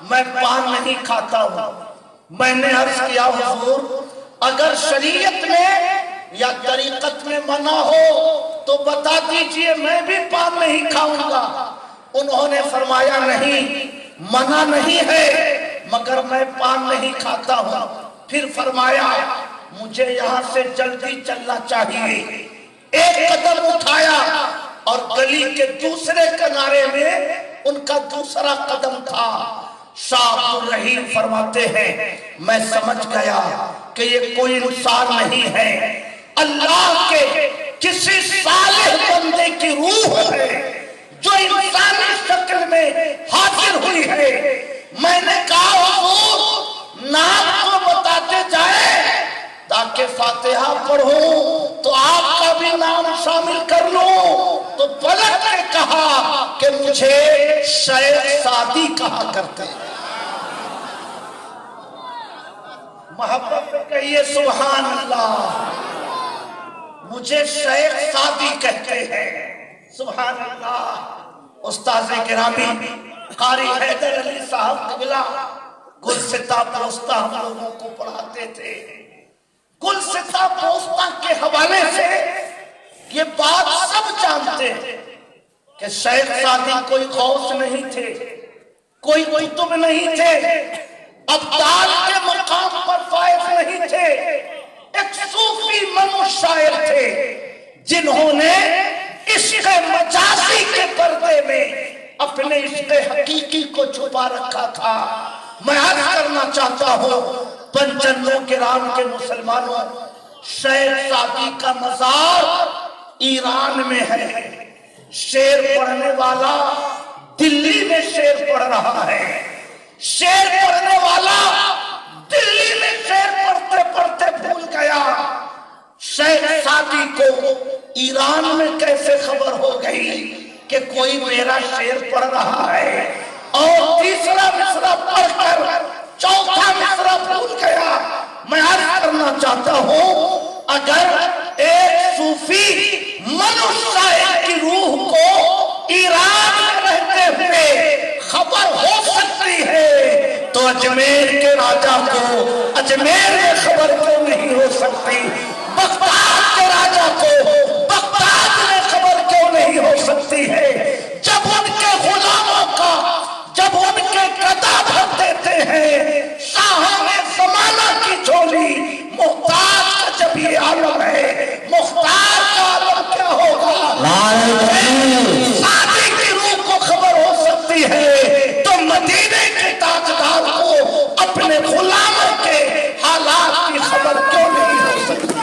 میں پان نہیں کھاتا ہوں۔ میں نے عرض کیا حضور اگر شریعت میں یا طریقت میں منع ہو تو بتا دیجئے میں بھی پان نہیں کھاؤں گا۔ انہوں نے فرمایا نہیں منع نہیں ہے مگر میں پان نہیں کھاتا ہوں۔ پھر فرمایا مجھے یہاں سے جلدی چلنا چاہیے۔ ایک قدم اٹھایا اور گلی کے دوسرے کنارے میں ان کا دوسرا قدم تھا۔ شاہ عبدالرحیم فرماتے ہیں میں سمجھ گیا کہ یہ کوئی انسان نہیں ہے، اللہ کے کسی صالح بندے کی روح ہے جو انسانی شکل میں حاضر ہوئی ہے۔ میں نے کہا حضور نام کو بتاتے جائے تاکہ فاتحہ پڑھوں تو آپ کا بھی نام شامل کر لوں۔ تو پلٹ نے کہا کہ مجھے شیخ سعدی کہا کرتے ہیں۔ محبت میں کہیے سبحان اللہ، مجھے شیخ سعدی کہتے ہیں۔ سبحان اللہ۔ استاذ گرامی قاری حیدر علی صاحب قبلہ گلستہ پوستہ ہم لوگوں کو پڑھاتے تھے۔ گلستہ پوستہ کے حوالے سے یہ بات سب جانتے ہیں کہ شیخ سعدی کوئی غوث نہیں تھے، کوئی کتب نہیں تھے، ابدال کے مقام پر فائز نہیں تھے، ایک صوفی منو شاعر تھے جنہوں نے عشق مجازی کے پردے میں اپنے عشق حقیقی کو چھپا رکھا تھا۔ میں عرض کرنا چاہتا ہوں پنچنوں کرام کے مسلمانوں، شیخ سعدی کا مزار ایران میں ہے۔ شعر پڑھنے والا دلی میں شعر پڑھ رہا ہے، شعر پڑھنے والا دلی میں شعر پڑھتے پڑھتے بھول گیا شیخ سعدی کو ایران میں کیسے خبر ہو گئی کہ کوئی میرا شعر پڑھ رہا ہے، اور تیسرا مصرع پڑھ کر چوتھا مصرع بھول گیا۔ میں عرض کرنا چاہتا ہوں اگر ایک صوفی منو شاعر کی روح کو ایران میں رہتے ہوئے خبر ہو سکتی ہے تو اجمیر کے راجہ کو اجمیر میں خبر کیوں نہیں ہو سکتی؟ بغداد کے راجہ کو بغداد میں خبر کیوں نہیں ہو سکتی ہے؟ جب ان کے غلاموں کا جب ان کے گدا بھر دیتے ہیں شاہان زمانہ کی جھولی، محتاج کا جب یہ عالم ہے مختار کا عالم کیا ہوگا؟ سعدی کی روح کو خبر ہو سکتی ہے تو مدینے کے تاجدار کو اپنے غلاموں کے حالات کی خبر کیوں نہیں ہو سکتی؟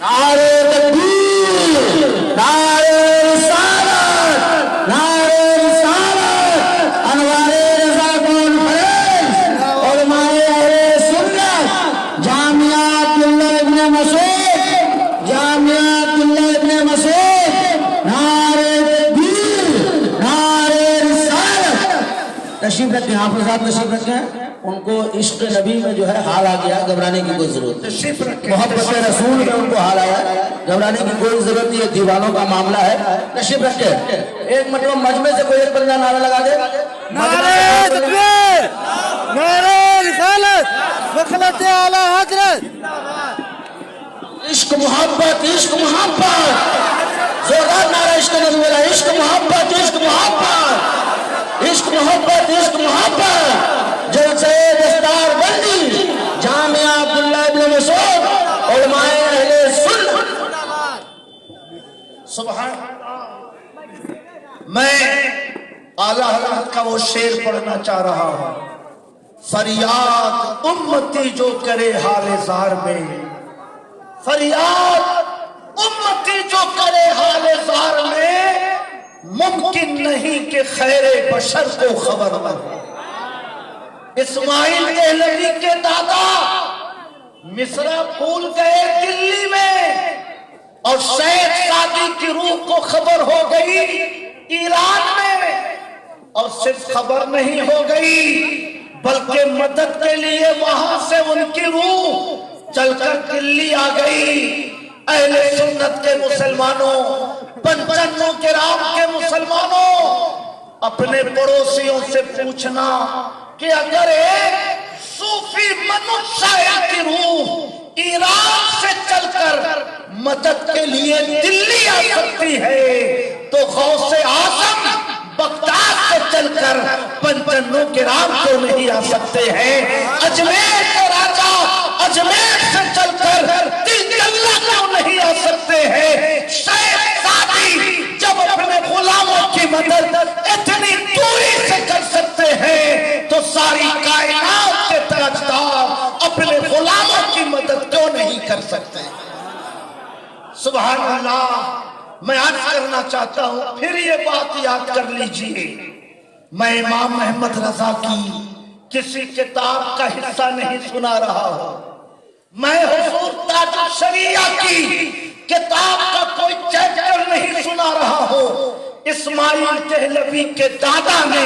نعرہ تکبیر، نعرہ رسالت، نعرہ رسالت، انوار رضا کانفرنس، علماء اہل سنت، جامعہ عبداللہ ابن مسعود، جامعہ عبداللہ ابن مسعود، نعرہ تکبیر، نعرہ رسالت۔ تشریف رکھیں، حافظ صاحب تشریف رکھیں۔ ان کو عشق نبی میں جو ہے حال آ گیا، گھبرانے کی کوئی ضرورت نہیں۔ محبت رسول میں ان کو حال آیا، گھبرانے کی کوئی ضرورت نہیں ہے، دیوانوں کا معاملہ ہے۔ تشریف رکھے ایک مرتبہ مجمع سے کوئی ایک بندہ نعرہ لگا دے، نعرہ تکبیر، نعرہ رسالت، وکالت اعلیٰ حضرت۔ عشق محبت، عشق محبت، زوردار نعرہ عشق نبی والا، عشق محبت، عشق محبت، عشق محبت، عشق محبت۔ جلسہ دستار بندی جامعہ عبداللہ ابن مسعود، علماء اہل سنت۔ سبحان اللہ۔ میں اعلیٰ حضرت کا وہ شعر پڑھنا چاہ رہا ہوں۔ فریاد امتی جو کرے حال زار میں، فریاد امتی جو کرے حال زار میں، ممکن نہیں کہ خیر بشر کو خبر نہ ہو۔ اسماعیل دہلوی کے دادا مصرع بھول گئے دلی میں، اور شیخ سعدی کی روح کو خبر ہو گئی ایران میں، اور صرف خبر نہیں ہو گئی بلکہ مدد کے لیے وہاں سے ان کی روح چل کر دلی آ گئی۔ اہل سنت کے مسلمانوں، پنچنوں کرام کے مسلمانوں، اپنے پڑوسیوں سے پوچھنا کہ اگر ایک صوفی منشاء کی روح ایران سے چل کر مدد کے لیے دلی آ سکتی ہے تو غوث اعظم بغداد سے چل کر پنجنوں کے رام کیوں نہیں آ سکتے ہیں؟ اجمیر کے راجا اجمیر سے چل کر دل اللہ کیوں نہیں آ سکتے ہیں؟ شیخ سعدی جب اپنے غلاموں کی مدد اتنی دوری سے کر سکتے ہیں تو ساری کائنات کے تاجدار اپنے غلاموں کی مدد کیوں نہیں کر سکتے؟ سبحان اللہ۔ میں عرض کرنا چاہتا ہوں، پھر یہ بات یاد کر لیجئے، میں امام محمد رضا کی کسی کتاب کا حصہ نہیں سنا رہا ہوں، میں حضور تاج الشریعہ کی کتاب کا کوئی چیپٹر نہیں سنا رہا ہوں۔ اسماعیل دہلوی کے دادا نے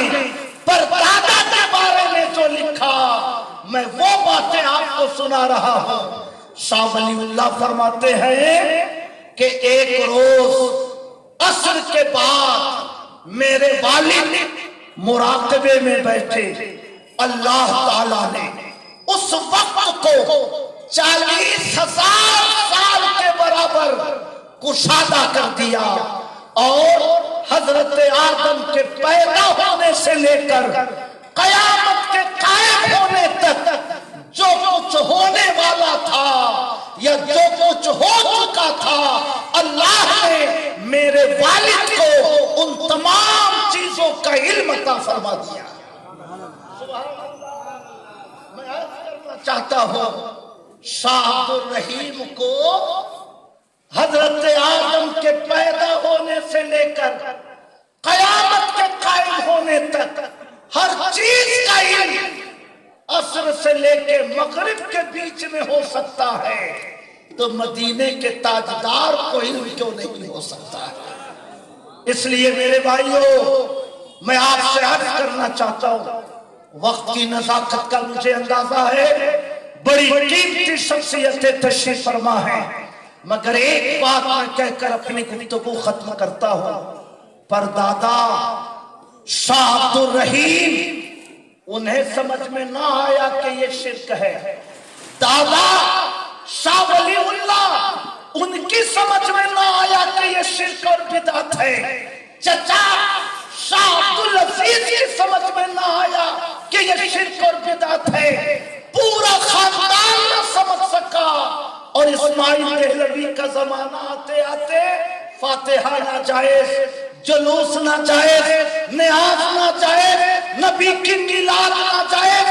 پردادا کے بارے میں جو لکھا میں وہ باتیں آپ کو سنا رہا ہوں۔ شاہ ولی اللہ فرماتے ہیں کہ ایک روز عصر کے بعد میرے والد مراقبے میں بیٹھے، اللہ تعالیٰ نے اس وقت کو 40,000 سال کے برابر کشادہ کر دیا اور حضرت آدم کے پیدا ہونے سے لے کر قیامت کے قائم ہونے تک جو کچھ ہونے والا تھا یا جو کچھ ہو چکا تھا، اللہ نے میرے والد کو ان تمام چیزوں کا علم عطا فرما دیا۔ میں عرض کرنا چاہتا ہوں، شاہ عبد الرحیم کو حضرت آدم کے پیدا ہونے سے لے کر قیامت کے قائم ہونے تک ہر چیز کا علم عصر سے لے کے مغرب کے بیچ میں ہو سکتا ہے تو مدینے کے تاجدار کو علم کیوں نہیں ہو سکتا ہے؟ اس لیے میرے بھائیوں، میں آپ سے عرض کرنا چاہتا ہوں، وقت کی نزاکت کا مجھے اندازہ ہے، بڑی قیمتی شخصیتیں تشریف فرما ہے، مگر ایک بات میں کہہ کر اپنی گفتگو ختم کرتا ہوں۔ پردادا شاہ عبد الرحیم انہیں سمجھ میں نہ آیا کہ یہ شرک ہے، دادا شاہ ولی اللہ ان کی سمجھ میں نہ آیا کہ یہ شرک اور بدعت ہے، چچا شاہ عبدالعزیز کی سمجھ میں نہ آیا کہ یہ شرک اور بدعت ہے، پورا خاندان نہ سمجھ سکا، اور اسماعیل دہلوی کا زمانہ آتے آتے فاتحہ ناجائز، جلوس ناجائز، نیاز ناجائز، نبی کی میلاد ناجائز،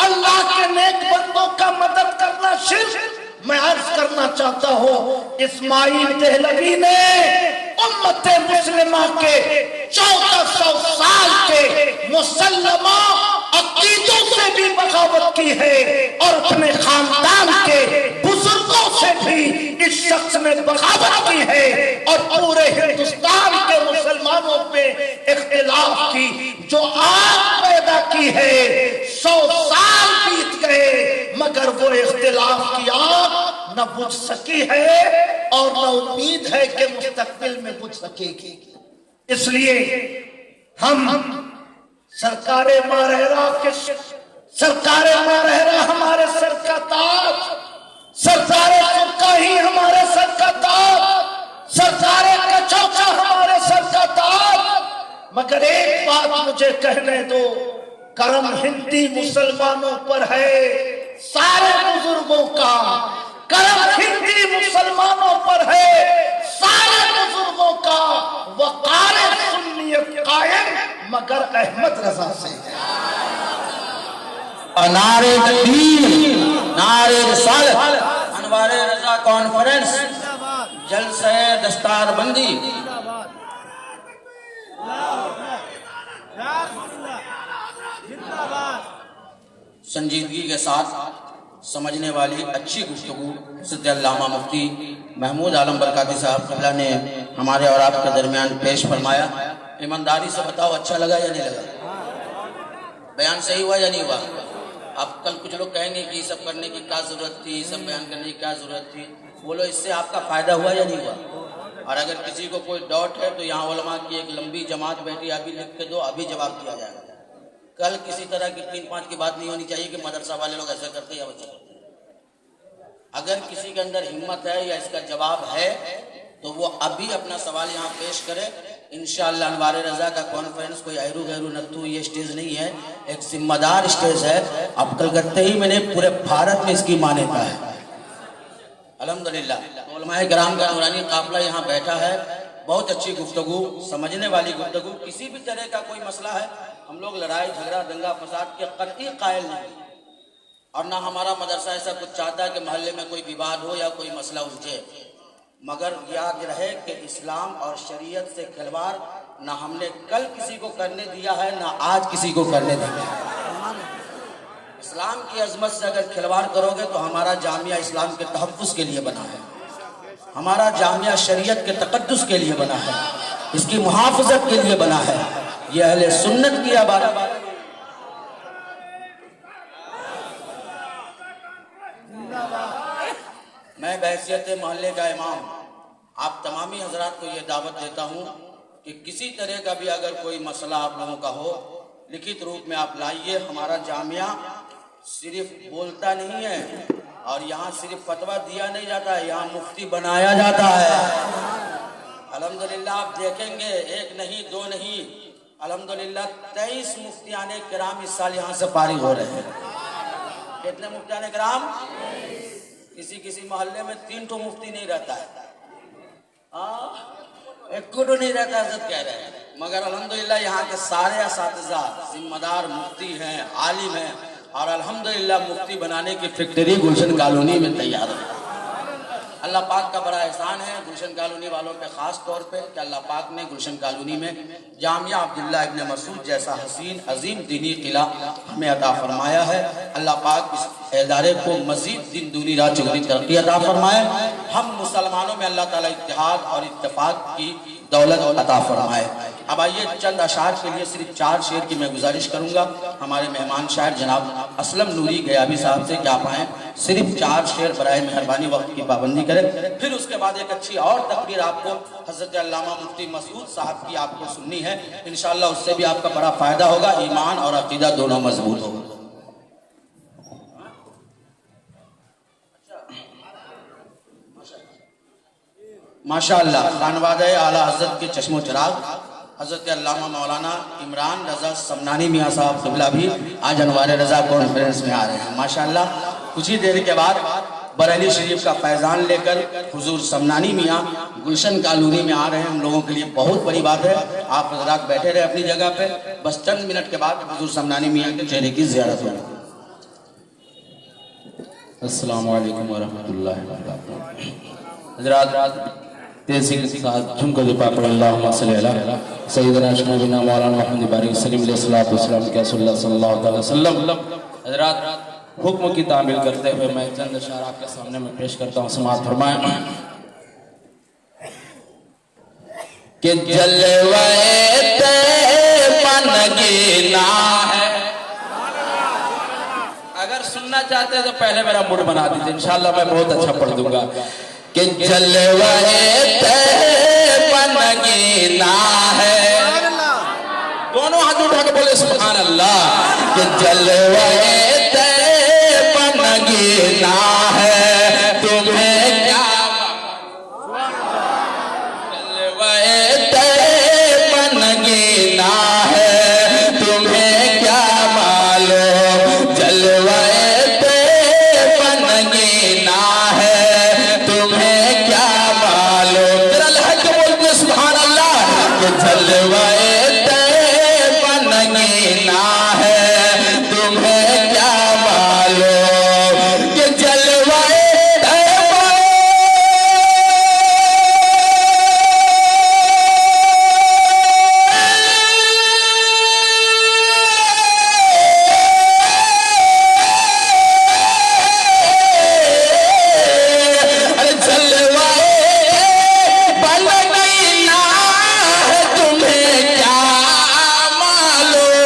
اللہ کے نیک بندوں کا مدد کرنا شرک۔ میں عرض کرنا چاہتا ہوں، اسماعیل دہلوی نے امت مسلمہ کے 1400 سال کے مسلمہ عقیدوں سے بھی بغاوت کی ہے اور اپنے خاندان کے بزرگوں سے بھی اس شخص نے بغاوت کی ہے اور پورے ہندوستان کے مسلمانوں پہ اختلاف کی جو آگ پیدا کی ہے۔ 100 سال بیت گئے مگر وہ اختلاف کی آگ نہ بجھ سکی ہے اور نہ امید ہے کہ مستقبل میں بجھ سکے گی۔ اس لیے ہم سرکار ماہرہ کے سرکار ماہرہ ہمارے سر کا تاج، سرکار سرکا ہی ہمارے سر کا تاج، سرکار کچوکا ہمارے سر کا تاج، مگر ایک بات مجھے کہنے دو، کرم ہندی مسلمانوں پر ہے سارے بزرگوں کا، کرم ہندی مسلمانوں پر ہے سارے بزرگوں کا، وقار سنیت قائم مگر احمد رضا سے ہے۔ نعرہ تکبیر، نعرہ رسالت، انوار رضا کانفرنس، جلسہ دستار بندی۔ سنجیدگی کے ساتھ سمجھنے والی اچھی گفتگو صدر علامہ مفتی محمود عالم برکاتی صاحب قبلہ نے ہمارے اور آپ کے درمیان پیش فرمایا۔ ایمانداری سے بتاؤ اچھا لگا یا نہیں لگا؟ بیان صحیح ہوا یا نہیں ہوا؟ اب کل کچھ لوگ کہیں گے کہ یہ سب کرنے کی کیا ضرورت تھی، یہ سب بیان کرنے کی کیا ضرورت تھی، بولو اس سے آپ کا فائدہ ہوا یا نہیں ہوا؟ اور اگر کسی کو کوئی ڈاؤٹ ہے تو یہاں علماء کی ایک لمبی جماعت بیٹھی، ابھی لکھ کے دو، ابھی جواب دیا جائے گا۔ کل کسی طرح کی 3-5 کی بات نہیں ہونی چاہیے کہ مدرسہ والے لوگ ایسا کرتے ہیں یا ویسا کرتے ہیں۔ اگر کسی کے اندر ہمت ہے یا اس کا جواب ہے تو وہ ابھی اپنا سوال یہاں پیش کرے۔ انشاءاللہ انوار رضا کا کانفرنس کوئی ایرو غیرو نتو یہ اسٹیج نہیں ہے، ایک ذمہ دار اسٹیج ہے۔ اب کلکتے ہی میں نے پورے بھارت میں اس کی مانیتا ہے الحمدللہ۔ علماء کرام کا نورانی قافلہ یہاں بیٹھا ہے، بہت اچھی گفتگو، سمجھنے والی گفتگو۔ کسی بھی طرح کا کوئی مسئلہ ہے، ہم لوگ لڑائی جھگڑا دنگا فساد کے قطعی قائل نہیں، اور نہ ہمارا مدرسہ ایسا کچھ چاہتا ہے کہ محلے میں کوئی وواد ہو یا کوئی مسئلہ الجھے، مگر یاد رہے کہ اسلام اور شریعت سے کھلواڑ نہ ہم نے کل کسی کو کرنے دیا ہے، نہ آج کسی کو کرنے دیا ہے۔ اسلام کی عظمت سے اگر کھلواڑ کرو گے تو ہمارا جامعہ اسلام کے تحفظ کے لیے بنا ہے، ہمارا جامعہ شریعت کے تقدس کے لیے بنا ہے، اس کی محافظت کے لیے بنا ہے۔ یہ اہل سنت کی عبارت۔ میں بحیثیت محلے کا امام آپ تمامی حضرات کو یہ دعوت دیتا ہوں کہ کسی طرح کا بھی اگر کوئی مسئلہ آپ لوگوں کا ہو، لکھت روپ میں آپ لائیے۔ ہمارا جامعہ صرف بولتا نہیں ہے، اور یہاں صرف فتویٰ دیا نہیں جاتا ہے، یہاں مفتی بنایا جاتا ہے الحمدللہ۔ آپ دیکھیں گے ایک نہیں دو نہیں، الحمدللہ 23 مفتیان کرام اس سال یہاں سے فارغ ہو رہے ہیں۔ کتنے مفتیان کرام؟ کسی محلے میں 3 مفتی نہیں رہتا ہے، ایک کو نہیں رہتا، حضرت کہہ رہے ہیں، مگر الحمدللہ یہاں کے سارے اساتذہ ذمہ دار مفتی ہیں، عالم ہیں، اور الحمدللہ مفتی بنانے کی فیکٹری گلشن کالونی میں تیار ہے۔ اللہ پاک کا بڑا احسان ہے گلشن کالونی والوں پہ، خاص طور پہ کہ اللہ پاک نے گلشن کالونی میں جامعہ عبداللہ ابن مسعود جیسا حسین عظیم دینی قلعہ ہمیں عطا فرمایا ہے۔ اللہ پاک اس ادارے کو مزید دین دونی رات چگنی ترقی عطا فرمائے۔ ہم مسلمانوں میں اللہ تعالیٰ اتحاد اور اتفاق کی دولت عطا فرمائے۔ اب آئیے چند اشعار کے لیے صرف 4 شعر کی میں گزارش کروں گا۔ ہمارے مہمان شاعر جناب اسلم نوری گیابی صاحب سے کہ آپ آئیں، صرف 4 شعر برائے مہربانی وقت کی پابندی کریں۔ پھر اس کے بعد ایک اچھی اور تقریر آپ کو حضرت علامہ مفتی مسعود صاحب کی آپ کو سننی ہے، انشاءاللہ اس سے بھی آپ کا بڑا فائدہ ہوگا، ایمان اور عقیدہ دونوں مضبوط ہوگا۔ ماشاءاللہ خانوادہ اعلیٰ حضرت کے چشم و چراغ حضرت علامہ مولانا عمران رضا سمنانی میاں صاحب قبلہ بھی آج انوار رضا کانفرنس میں آ رہے ہیں ماشاءاللہ۔ کچھ ہی دیر کے بعد بریلی شریف کا فیضان لے کر حضور سمنانی میاں گلشن کالونی میں آ رہے ہیں، ہم لوگوں کے لیے بہت بڑی بات ہے۔ آپ حضرات بیٹھے رہے اپنی جگہ پہ، بس چند منٹ کے بعد حضور سمنانی میاں کے چہرے کی زیارت ہوگی۔ السلام علیکم ورحمۃ اللہ وبرکاتہ۔ حضرات تیزی کے ساتھ جھم کو دے پاک اللہم صلی اللہ سیدنا شمعنا مولانا محمد بارک سلیم علیہ السلام کے رسول اللہ صلی اللہ علیہ وسلم۔ حضرات حکم کی تعمیل کرتے ہوئے میں چند اشعار آپ کے سامنے میں پیش کرتا ہوں، سماعت فرمائیں کہ جلوہ طیبہ نگینا ہے۔ اگر سننا چاہتے ہیں تو پہلے میرا موڈ بنا دیجئے، انشاءاللہ میں بہت اچھا پڑھ دوں گا کہ جلوہ طیبہ نگینا ہے۔ دونوں ہاتھ اٹھا کے بولے سبحان اللہ کہ جلوہ طیبہ نگینا ہے، تمہیں کیا جلوہ طیبہ نگینا ہے، تمہیں کیا معلوم جلوہ طیبہ نگینا ہے، تمہیں کیا معلوم۔ ذرا لہج کے بولتے سبحان اللہ کہ جلوہ طیبہ نگینا ہے، تمہیں کیا معلوم کہ جلوہ طیبہ ارے جلوہ طیبہ نگینا ہے، تمہیں کیا معلوم۔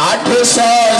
800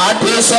800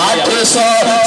800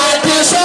800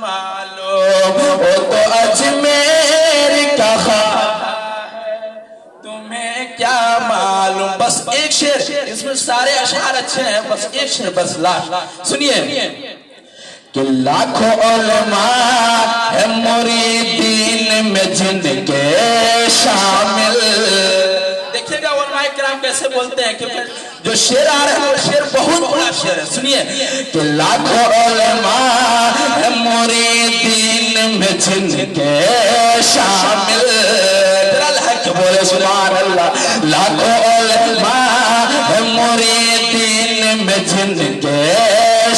معلوم وہ تو اجمیر کا خواہاں ہے تمہیں کیا معلوم. بس ایک شعر, اس میں سارے اشعار اچھے ہیں, بس ایک شعر بس لاسٹ سنیے کہ لاکھوں علماء ہے مریدین میں جن کے شامل. دیکھیے گا علماء کرام کیسے بولتے ہیں کہ جو شعر آ رہے ہیں وہ شعر بہت بڑا شعر ہے. سنیے کہ لاکھوں علماء ہے مریدین میں جن کے شامل. کہ بولے سبحان اللہ. لاکھوں علماء ہے مریدین میں جن کے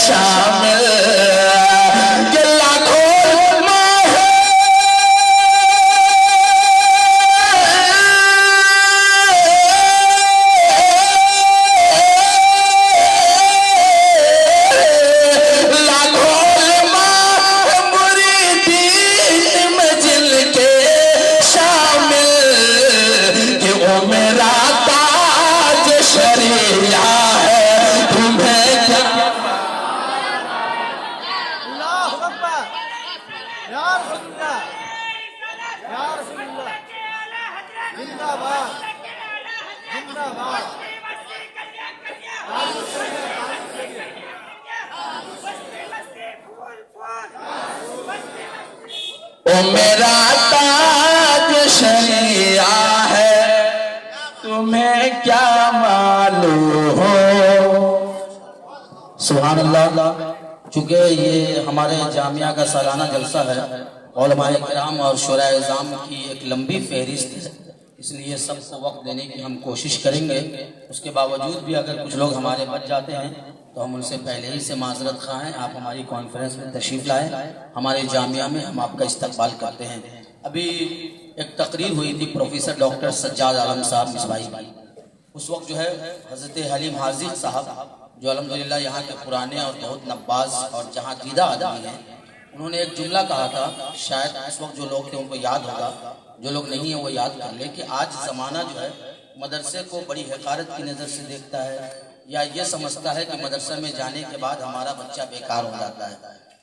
شامل. کہ لاکھوں علماء لاکھوں علماء مریدین میں جن کے شامل. میرا تاج شریعہ ہے تمہیں کیا. اللہ اکبر یا رسول اللہ یا رسول اللہ زندہ باد زندہ باد. او میرا تاج شریعہ ہے تمہیں کیا معلوم ہو. سبحان اللہ. چونکہ یہ ہمارے جامعہ کا سالانہ جلسہ ہے, علماء کرام اور شورائے عظام کی ایک لمبی فہرست ہے, اس لیے سب کو وقت دینے کی ہم کوشش کریں گے. اس کے باوجود بھی اگر کچھ لوگ ہمارے بچ جاتے ہیں تو ہم ان سے پہلے ہی سے معذرت خواہ ہیں. آپ ہماری کانفرنس میں تشریف لائیں, ہمارے جامعہ میں ہم آپ کا استقبال کرتے ہیں. ابھی ایک تقریر ہوئی تھی پروفیسر ڈاکٹر سجاد عالم صاحب مصباحی کی. اس وقت جو ہے حضرت حلیم حاضر صاحب جو الحمدللہ یہاں کے پرانے اور بہت نباز اور جہاں دیدہ آدمی ہیں, انہوں نے ایک جملہ کہا تھا, شاید اس وقت جو لوگ تھے ان کو یاد ہوگا, جو لوگ نہیں ہیں وہ یاد کر لیں, کہ آج زمانہ جو ہے مدرسے کو بڑی حقارت کی نظر سے دیکھتا ہے, یا یہ سمجھتا ہے کہ مدرسے میں جانے کے بعد ہمارا بچہ بیکار ہو جاتا ہے.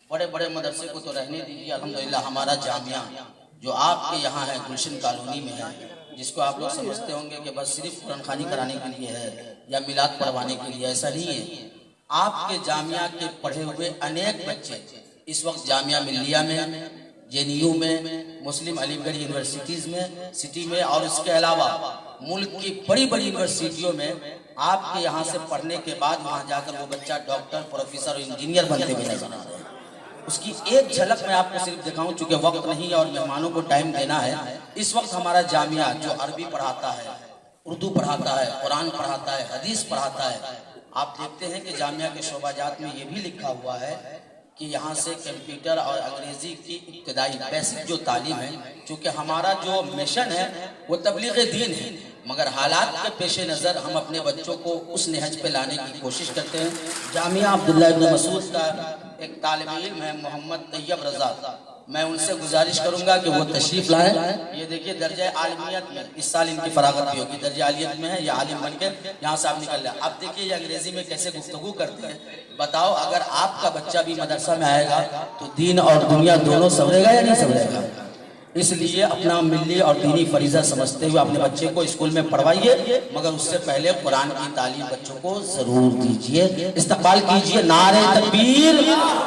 بڑے بڑے مدرسے کو تو رہنے دیجیے, الحمدللہ ہمارا جامعہ جو آپ کے یہاں ہے گلشن کالونی میں ہے, جس کو آپ لوگ سمجھتے ہوں گے کہ بس صرف قرآن خوانی کرانے کے لیے ہے یا میلاد پڑھوانے کے لیے, ایسا نہیں ہے. آپ کے جامعہ کے پڑھے ہوئے انیک بچے اس وقت جامعہ ملیہ میں, JNU میں, مسلم علی گڑھ یونیورسٹیز میں, سٹی میں, اور اس کے علاوہ ملک کی بڑی بڑی یونیورسٹیوں میں آپ کے یہاں سے پڑھنے کے بعد وہاں جا کر وہ بچہ ڈاکٹر, پروفیسر اور انجینئر بنتے ہوئے نظر آ رہے ہیں. اس کی ایک جھلک میں آپ کو صرف دکھاؤں, چونکہ وقت نہیں اور مہمانوں کو ٹائم دینا ہے. اس وقت ہمارا جامعہ جو عربی پڑھاتا ہے, اردو پڑھاتا ہے, قرآن پڑھاتا ہے, حدیث پڑھاتا ہے, آپ دیکھتے ہیں کہ جامعہ کے شعبہ جات میں یہ بھی لکھا ہوا ہے کہ یہاں سے کمپیوٹر اور انگریزی کی ابتدائی بیسک جو تعلیم ہے, چونکہ ہمارا جو مشن ہے وہ تبلیغ دین ہے, مگر حالات کے پیش نظر ہم اپنے بچوں کو اس نہج پہ لانے کی کوشش کرتے ہیں. جامعہ عبداللہ ابن مسعود کا ایک طالب علم ہے محمد طیب رضا, میں ان سے گزارش کروں گا کہ وہ تشریف لائیں. یہ دیکھیے درجہ عالمیت میں اس سال ان کی فراغت بھی ہوگی, درجہ عالمیت میں ہے, یہ عالم بن کے یہاں سے آپ نکل رہے ہیں. اب دیکھیے یہ انگریزی میں کیسے گفتگو کرتے ہیں. بتاؤ اگر آپ کا بچہ بھی مدرسہ میں آئے گا تو دین اور دنیا دونوں سنورے گا یا نہیں سنورے گا؟ اس لیے اپنا ملی اور دینی فریضہ سمجھتے ہوئے اپنے بچے کو اسکول میں پڑھوائیے, مگر اس سے پہلے قرآن کی تعلیم بچوں کو ضرور دیجیے. استقبال کیجیے نعرہ تکبیر,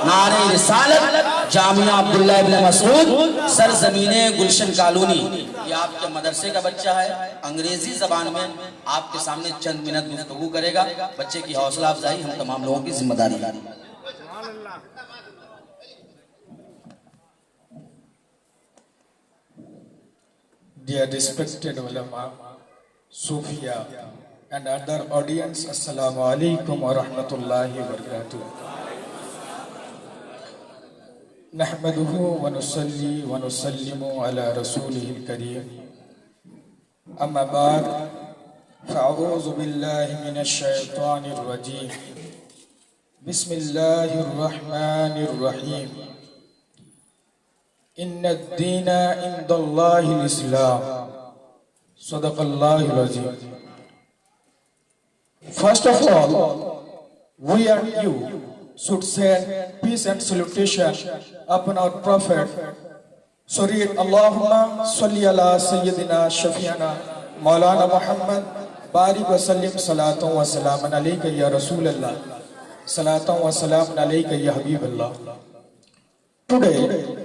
نعرہ رسالت, جامعہ عبداللہ ابن مسعود, سرزمین گلشن کالونی. یہ آپ کے مدرسے کا بچہ ہے, انگریزی زبان میں آپ کے سامنے چند منٹ گفتگو کرے گا. بچے کی حوصلہ افزائی ہم تمام لوگوں کی ذمہ داری ہے. Dear respected ulama, Sufia and other audience, Assalamu alaikum wa rahmatullahi wa barakatuh. Nahmaduhu wa nusalli wa nusallimu ala rasulihil kareem. Amma ba'd, fa'udhu billahi minash shaitanir rajim. Bismillahir rahmanir rahim. Inna ad-deena inda Allahi al-Islam. Sadaqallahu al-Azim. First of all, we are you should send peace and salutation upon our Prophet. So read Allahumma salli ala Sayyidina Shafiana Maulana Muhammad Barik wa sallim salatan wa salaman alayka ya Rasulallah, salatan wa salaman alayka ya Habib Allah. Today